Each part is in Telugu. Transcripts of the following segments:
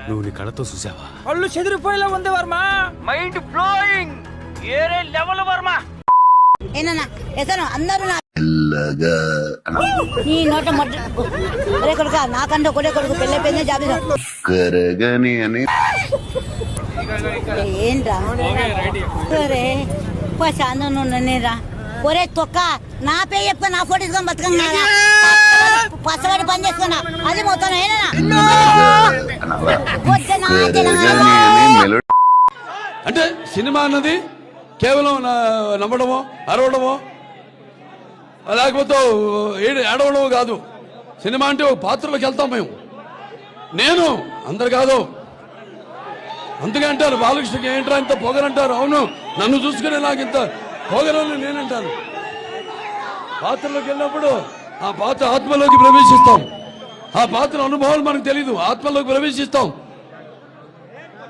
నువ్వు నీ కళ్ళతో చూసావా? కళ్ళు చెదిరిపోయేలా ఉంది వర్మ. Mind blowing. ఏరే లెవెల్ వర్మ. ఏనన్నా ఎతను అందరూ నీ నోట ఒరే కొడుక నాకంటే ఒకటే కొడుకు పెళ్ళైపోయిందే జాబితా ఏంట్రా ఒరే శాంతంరా ఒరే తొక్క నా పేరు చెప్పుకో నా ఫోటో తీసుకొని బతకంగా పచ్చబడి పని చేసుకున్నా అది మొత్తం అంటే సినిమా అన్నది కేవలం నమ్మడమో అరవడమో లేకపోతే ఏడవడమో కాదు. సినిమా అంటే ఒక పాత్రలోకి వెళ్తాం మేము. నేను అందరు కాదు. అందుకే అంటారు బాలకృష్ణకి ఏంట్రా ఇంత పొగరంటారు. అవును, నన్ను చూసుకునే నాకు ఇంత పొగరని నేనంటాను. పాత్రలోకి వెళ్ళినప్పుడు ఆ పాత్ర ఆత్మలోకి ప్రవేశిస్తాం. ఆ పాత్ర అనుభవాలు మనకు తెలీదు, ఆత్మలోకి ప్రవేశిస్తాం.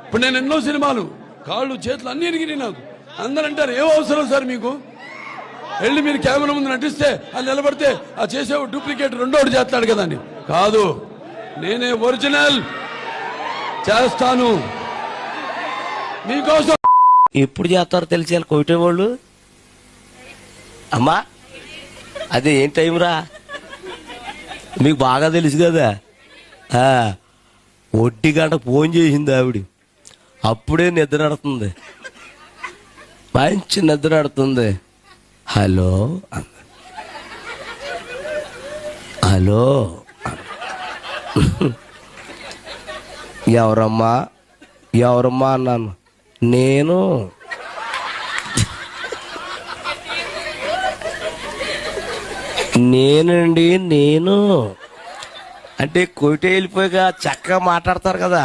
ఇప్పుడు నేను ఎన్నో సినిమాలు కాళ్ళు చేతులు అన్ని ఎరిగినాయి నాకు. అందరూ అంటారు ఏం అవసరం సార్ మీకు, వెళ్ళి మీరు కెమెరా ముందు నటిస్తే అది నిలబడితే ఆ చేసే డూప్లికేట్ రెండోడు చేస్తాడు కదా అని. కాదు, నేనే ఒరిజినల్ చేస్తాను మీకోసం. ఎప్పుడు చేస్తారో తెలిసి కొట్టేవాళ్ళు అమ్మా అదే ఏం టైం రా మీకు బాగా తెలుసు కదా. ఒట్టి గంట ఫోన్ చేసింది ఆవిడ, అప్పుడే నిద్ర నడుతుంది, మంచి నిద్ర నడుతుంది. హలో హలో ఎవరమ్మా ఎవరమ్మా అన్నాను. నేనండి నేను అంటే కొట్టి వెళ్ళిపోయాక చక్కగా మాట్లాడతారు కదా.